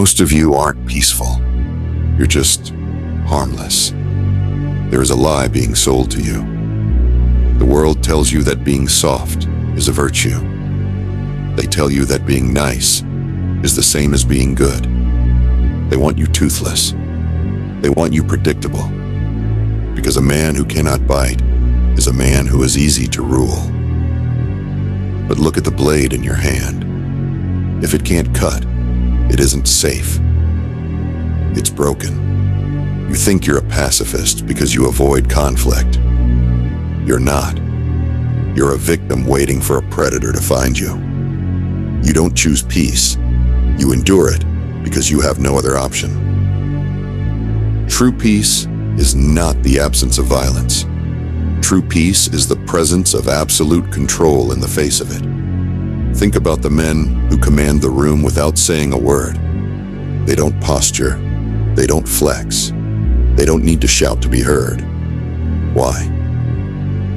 Most of you aren't peaceful. You're just harmless. There is a lie being sold to you. The world tells you that being soft is a virtue. They tell you that being nice is the same as being good. They want you toothless. They want you predictable. Because a man who cannot bite is a man who is easy to rule. But look at the blade in your hand. If it can't cut, it isn't safe. It's broken. You think you're a pacifist because you avoid conflict. You're not. You're a victim waiting for a predator to find you. You don't choose peace. You endure it because you have no other option. True peace is not the absence of violence. True peace is the presence of absolute control in the face of it. Think about the men who command the room without saying a word. They don't posture. They don't flex. They don't need to shout to be heard. Why?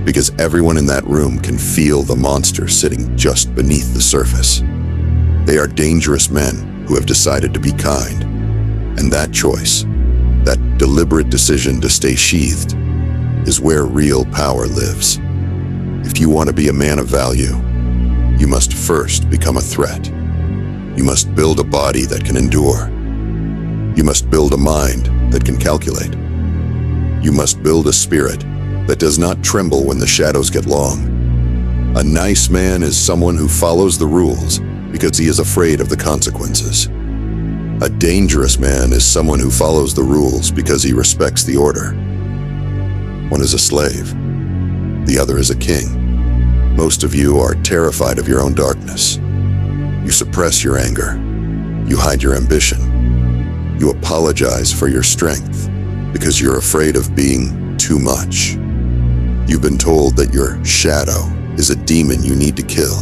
Because everyone in that room can feel the monster sitting just beneath the surface. They are dangerous men who have decided to be kind. And that choice, that deliberate decision to stay sheathed, is where real power lives. If you want to be a man of value, you must first become a threat. You must build a body that can endure. You must build a mind that can calculate. You must build a spirit that does not tremble when the shadows get long. A nice man is someone who follows the rules because he is afraid of the consequences. A dangerous man is someone who follows the rules because he respects the order. One is a slave. The other is a king. Most of you are terrified of your own darkness. You suppress your anger. You hide your ambition. You apologize for your strength because you're afraid of being too much. You've been told that your shadow is a demon you need to kill.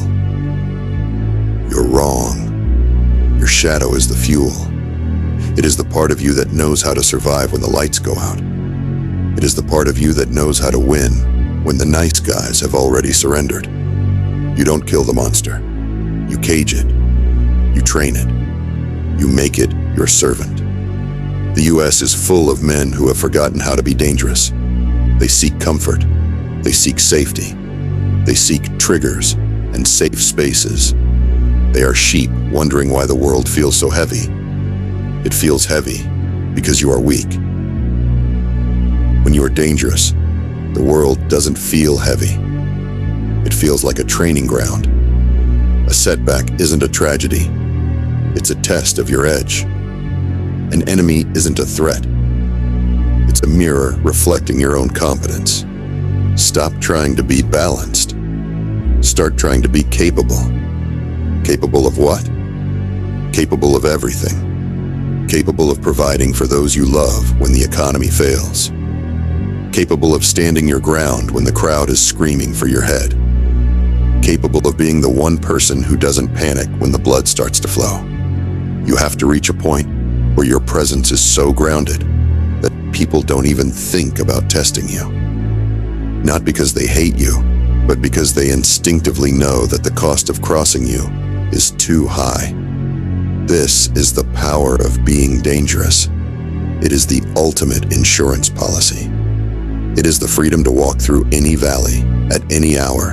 You're wrong. Your shadow is the fuel. It is the part of you that knows how to survive when the lights go out. It is the part of you that knows how to win when the nice guys have already surrendered. You don't kill the monster. You cage it. You train it. You make it your servant. The US is full of men who have forgotten how to be dangerous. They seek comfort. They seek safety. They seek triggers and safe spaces. They are sheep wondering why the world feels so heavy. It feels heavy because you are weak. When you are dangerous, the world doesn't feel heavy. It feels like a training ground. A setback isn't a tragedy. It's a test of your edge. An enemy isn't a threat. It's a mirror reflecting your own competence. Stop trying to be balanced. Start trying to be capable. Capable of what? Capable of everything. Capable of providing for those you love when the economy fails. Capable of standing your ground when the crowd is screaming for your head. Capable of being the one person who doesn't panic when the blood starts to flow. You have to reach a point where your presence is so grounded that people don't even think about testing you. Not because they hate you, but because they instinctively know that the cost of crossing you is too high. This is the power of being dangerous. It is the ultimate insurance policy. It is the freedom to walk through any valley at any hour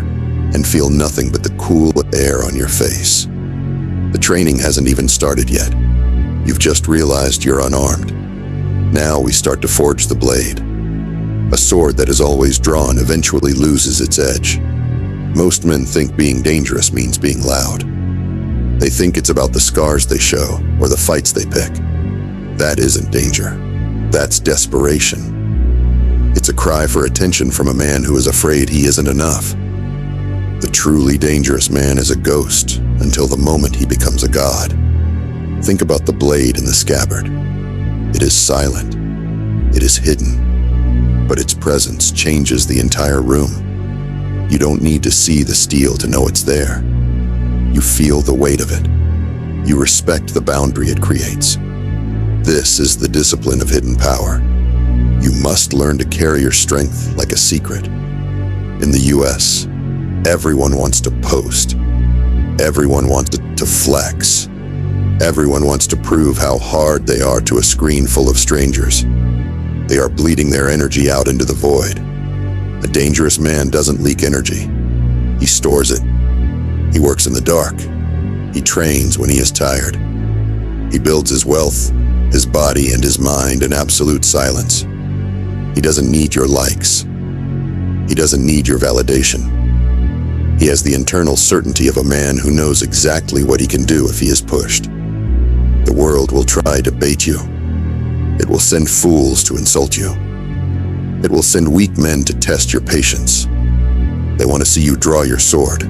and feel nothing but the cool air on your face. The training hasn't even started yet. You've just realized you're unarmed. Now we start to forge the blade. A sword that is always drawn eventually loses its edge. Most men think being dangerous means being loud. They think it's about the scars they show or the fights they pick. That isn't danger. That's desperation. It's a cry for attention from a man who is afraid he isn't enough. The truly dangerous man is a ghost until the moment he becomes a god. Think about the blade in the scabbard. It is silent. It is hidden. But its presence changes the entire room. You don't need to see the steel to know it's there. You feel the weight of it. You respect the boundary it creates. This is the discipline of hidden power. You must learn to carry your strength like a secret. In the US, everyone wants to post. Everyone wants to flex. Everyone wants to prove how hard they are to a screen full of strangers. They are bleeding their energy out into the void. A dangerous man doesn't leak energy. He stores it. He works in the dark. He trains when he is tired. He builds his wealth, his body, and his mind in absolute silence. He doesn't need your likes. He doesn't need your validation. He has the internal certainty of a man who knows exactly what he can do if he is pushed. The world will try to bait you. It will send fools to insult you. It will send weak men to test your patience. They want to see you draw your sword.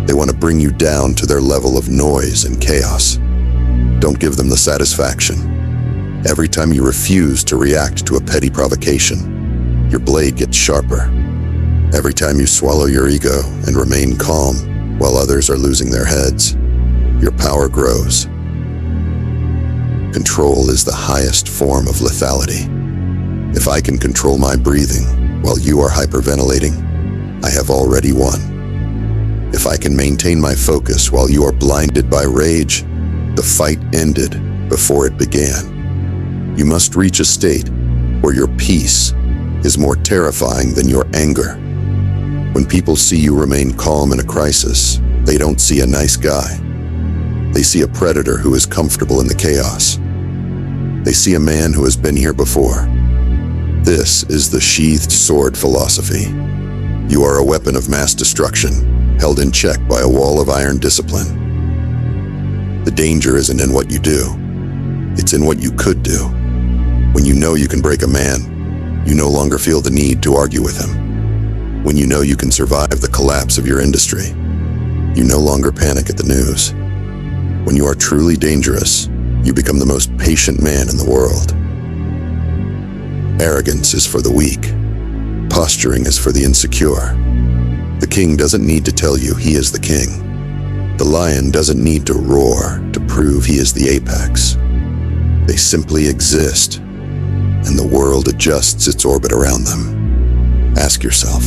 They want to bring you down to their level of noise and chaos. Don't give them the satisfaction. Every time you refuse to react to a petty provocation, your blade gets sharper. Every time you swallow your ego and remain calm while others are losing their heads, your power grows. Control is the highest form of lethality. If I can control my breathing while you are hyperventilating, I have already won. If I can maintain my focus while you are blinded by rage, the fight ended before it began. You must reach a state where your peace is more terrifying than your anger. When people see you remain calm in a crisis, they don't see a nice guy. They see a predator who is comfortable in the chaos. They see a man who has been here before. This is the sheathed sword philosophy. You are a weapon of mass destruction, held in check by a wall of iron discipline. The danger isn't in what you do. It's in what you could do. When you know you can break a man, you no longer feel the need to argue with him. When you know you can survive the collapse of your industry, you no longer panic at the news. When you are truly dangerous, you become the most patient man in the world. Arrogance is for the weak. Posturing is for the insecure. The king doesn't need to tell you he is the king. The lion doesn't need to roar to prove he is the apex. They simply exist, and the world adjusts its orbit around them. Ask yourself,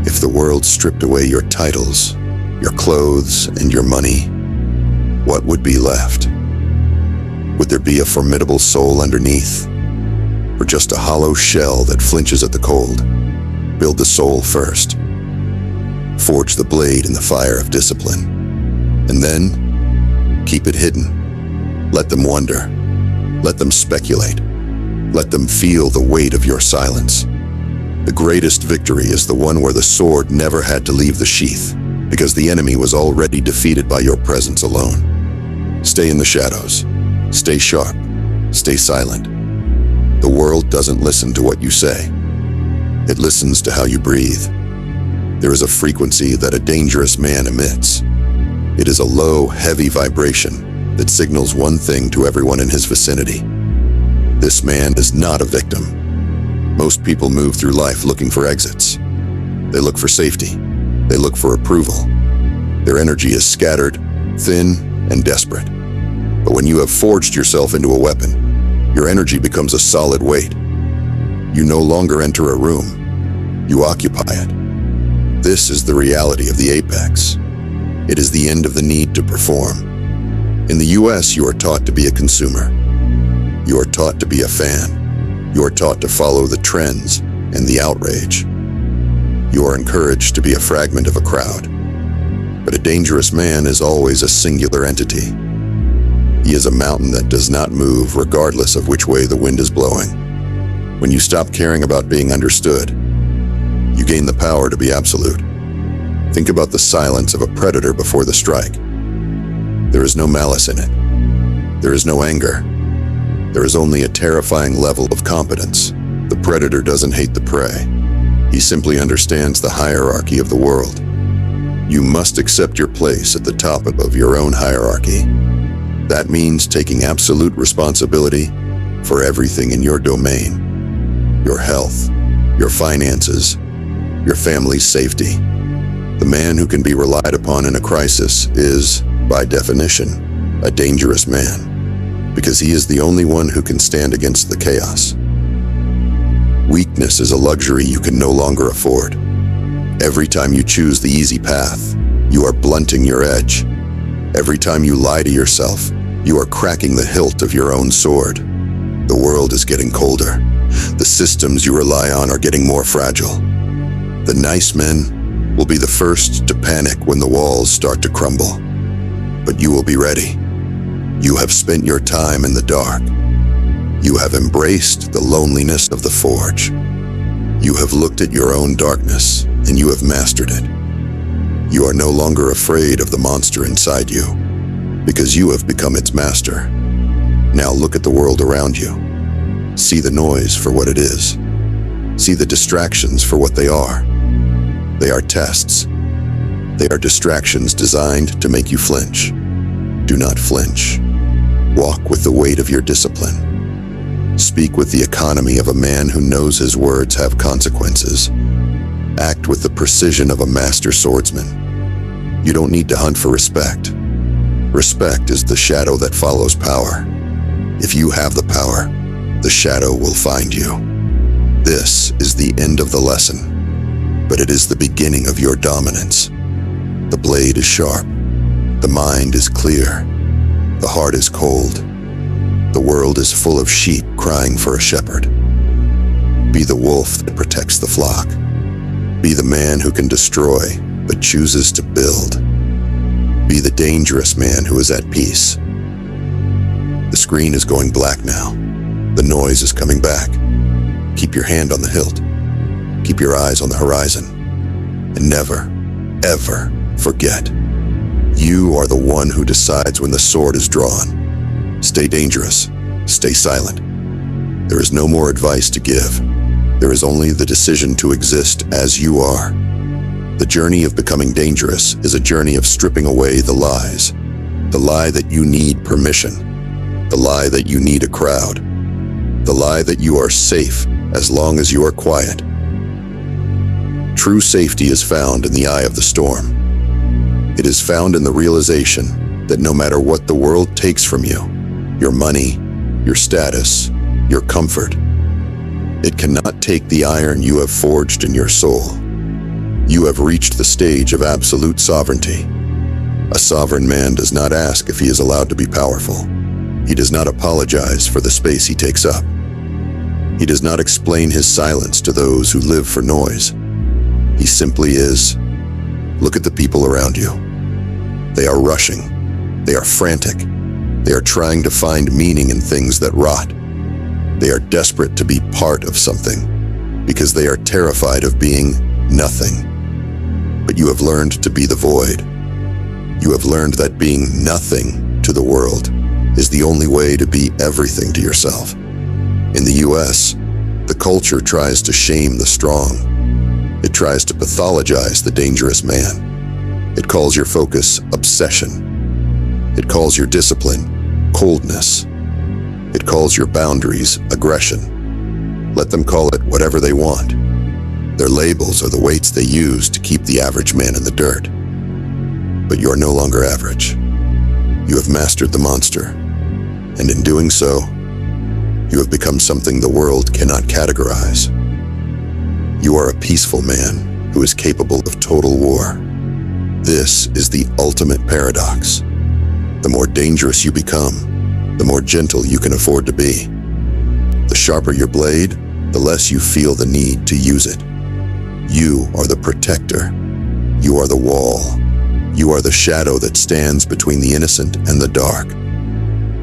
if the world stripped away your titles, your clothes, and your money, what would be left? Would there be a formidable soul underneath, or just a hollow shell that flinches at the cold? Build the soul first. Forge the blade in the fire of discipline. And then, keep it hidden. Let them wonder. Let them speculate. Let them feel the weight of your silence. The greatest victory is the one where the sword never had to leave the sheath, because the enemy was already defeated by your presence alone. Stay in the shadows. Stay sharp. Stay silent. The world doesn't listen to what you say. It listens to how you breathe. There is a frequency that a dangerous man emits. It is a low, heavy vibration that signals one thing to everyone in his vicinity. This man is not a victim. Most people move through life looking for exits. They look for safety. They look for approval. Their energy is scattered, thin, and desperate. But when you have forged yourself into a weapon, your energy becomes a solid weight. You no longer enter a room. You occupy it. This is the reality of the apex. It is the end of the need to perform. In the US, you are taught to be a consumer. You are taught to be a fan. You are taught to follow the trends and the outrage. You are encouraged to be a fragment of a crowd. But a dangerous man is always a singular entity. He is a mountain that does not move regardless of which way the wind is blowing. When you stop caring about being understood, you gain the power to be absolute. Think about the silence of a predator before the strike. There is no malice in it. There is no anger. There is only a terrifying level of competence. The predator doesn't hate the prey. He simply understands the hierarchy of the world. You must accept your place at the top of your own hierarchy. That means taking absolute responsibility for everything in your domain. Your health, your finances, your family's safety. The man who can be relied upon in a crisis is, by definition, a dangerous man, because he is the only one who can stand against the chaos. Weakness is a luxury you can no longer afford. Every time you choose the easy path, you are blunting your edge. Every time you lie to yourself, you are cracking the hilt of your own sword. The world is getting colder. The systems you rely on are getting more fragile. The nice men will be the first to panic when the walls start to crumble. But you will be ready. You have spent your time in the dark. You have embraced the loneliness of the forge. You have looked at your own darkness, and you have mastered it. You are no longer afraid of the monster inside you, because you have become its master. Now look at the world around you. See the noise for what it is. See the distractions for what they are. They are tests. They are distractions designed to make you flinch. Do not flinch. Walk with the weight of your discipline. Speak with the economy of a man who knows his words have consequences. Act with the precision of a master swordsman. You don't need to hunt for respect. Respect is the shadow that follows power. If you have the power, the shadow will find you. This is the end of the lesson, but it is the beginning of your dominance. The blade is sharp. The mind is clear. The heart is cold. The world is full of sheep crying for a shepherd. Be the wolf that protects the flock. Be the man who can destroy, but chooses to build. Be the dangerous man who is at peace. The screen is going black now. The noise is coming back. Keep your hand on the hilt. Keep your eyes on the horizon. And never, ever forget. You are the one who decides when the sword is drawn. Stay dangerous. Stay silent. There is no more advice to give. There is only the decision to exist as you are. The journey of becoming dangerous is a journey of stripping away the lies. The lie that you need permission. The lie that you need a crowd. The lie that you are safe as long as you are quiet. True safety is found in the eye of the storm. It is found in the realization that no matter what the world takes from you, your money, your status, your comfort, it cannot take the iron you have forged in your soul. You have reached the stage of absolute sovereignty. A sovereign man does not ask if he is allowed to be powerful. He does not apologize for the space he takes up. He does not explain his silence to those who live for noise. He simply is. Look at the people around you. They are rushing. They are frantic. They are trying to find meaning in things that rot. They are desperate to be part of something because they are terrified of being nothing. But you have learned to be the void. You have learned that being nothing to the world is the only way to be everything to yourself. In the US, the culture tries to shame the strong. It tries to pathologize the dangerous man. It calls your focus obsession. It calls your discipline coldness. It calls your boundaries aggression. Let them call it whatever they want. Their labels are the weights they use to keep the average man in the dirt. But you are no longer average. You have mastered the monster, and in doing so, you have become something the world cannot categorize. You are a peaceful man who is capable of total war. This is the ultimate paradox. The more dangerous you become, the more gentle you can afford to be. The sharper your blade, the less you feel the need to use it. You are the protector. You are the wall. You are the shadow that stands between the innocent and the dark.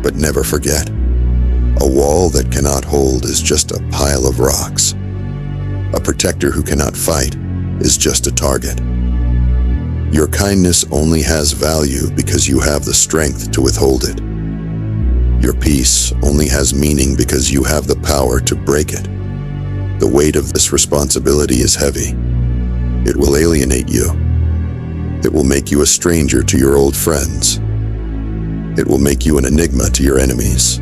But never forget, a wall that cannot hold is just a pile of rocks. A protector who cannot fight is just a target. Your kindness only has value because you have the strength to withhold it. Your peace only has meaning because you have the power to break it. The weight of this responsibility is heavy. It will alienate you. It will make you a stranger to your old friends. It will make you an enigma to your enemies.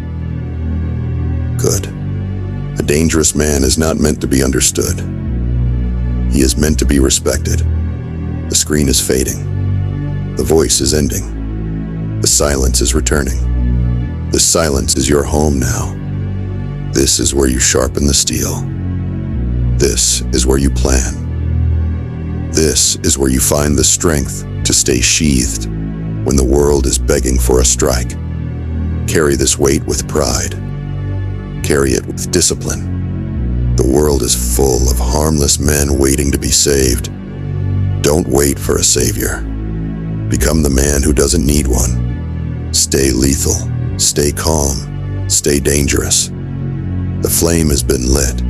Good. A dangerous man is not meant to be understood. He is meant to be respected. The screen is fading. The voice is ending. The silence is returning. The silence is your home now. This is where you sharpen the steel. This is where you plan. This is where you find the strength to stay sheathed when the world is begging for a strike. Carry this weight with pride. Carry it with discipline. The world is full of harmless men waiting to be saved. Don't wait for a savior. Become the man who doesn't need one. Stay lethal. Stay calm. Stay dangerous. The flame has been lit.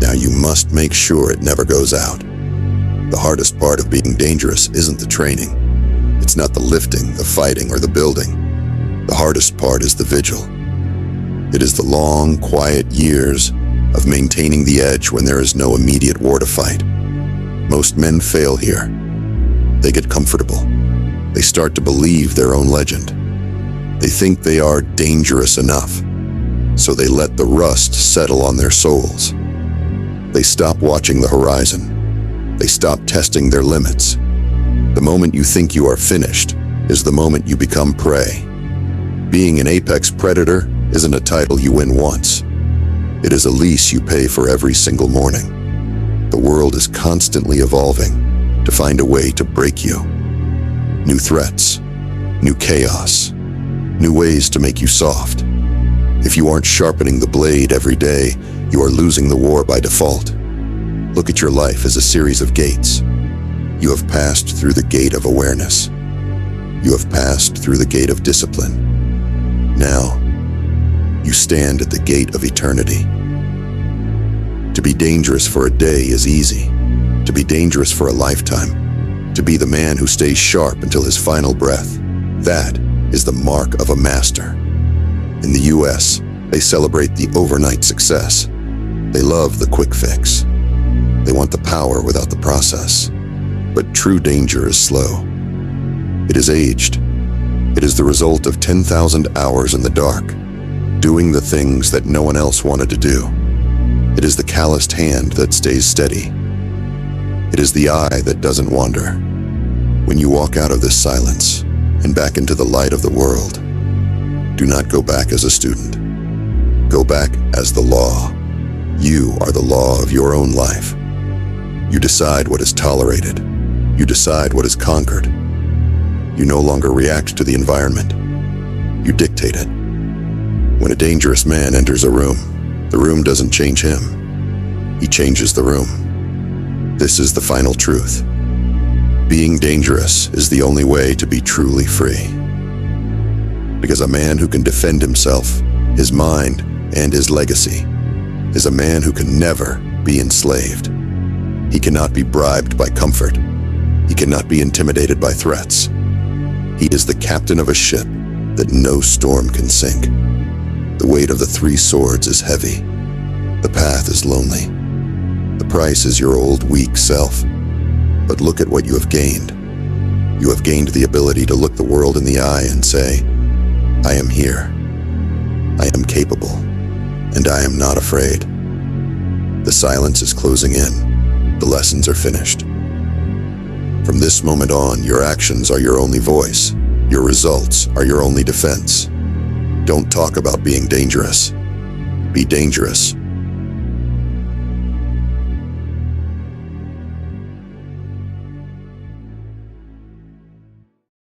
Now you must make sure it never goes out. The hardest part of being dangerous isn't the training. It's not the lifting, the fighting, or the building. The hardest part is the vigil. It is the long, quiet years of maintaining the edge when there is no immediate war to fight. Most men fail here. They get comfortable. They start to believe their own legend. They think they are dangerous enough, so they let the rust settle on their souls. They stop watching the horizon. They stop testing their limits. The moment you think you are finished is the moment you become prey. Being an apex predator isn't a title you win once. It is a lease you pay for every single morning. The world is constantly evolving to find a way to break you. New threats, new chaos, new ways to make you soft. If you aren't sharpening the blade every day, you are losing the war by default. Look at your life as a series of gates. You have passed through the gate of awareness. You have passed through the gate of discipline. Now, you stand at the gate of eternity. To be dangerous for a day is easy. To be dangerous for a lifetime. To be the man who stays sharp until his final breath. That is the mark of a master. In the US, they celebrate the overnight success. They love the quick fix. They want the power without the process. But true danger is slow. It is aged. It is the result of 10,000 hours in the dark, doing the things that no one else wanted to do. It is the calloused hand that stays steady. It is the eye that doesn't wander. When you walk out of this silence and back into the light of the world, do not go back as a student. Go back as the law. You are the law of your own life. You decide what is tolerated. You decide what is conquered. You no longer react to the environment. You dictate it. When a dangerous man enters a room, the room doesn't change him. He changes the room. This is the final truth. Being dangerous is the only way to be truly free. Because a man who can defend himself, his mind, and his legacy is a man who can never be enslaved. He cannot be bribed by comfort. He cannot be intimidated by threats. He is the captain of a ship that no storm can sink. The weight of the 3 swords is heavy. The path is lonely. The price is your old, weak self. But look at what you have gained. You have gained the ability to look the world in the eye and say, I am here. I am capable. And I am not afraid. The silence is closing in. The lessons are finished. From this moment on, your actions are your only voice. Your results are your only defense. Don't talk about being dangerous. Be dangerous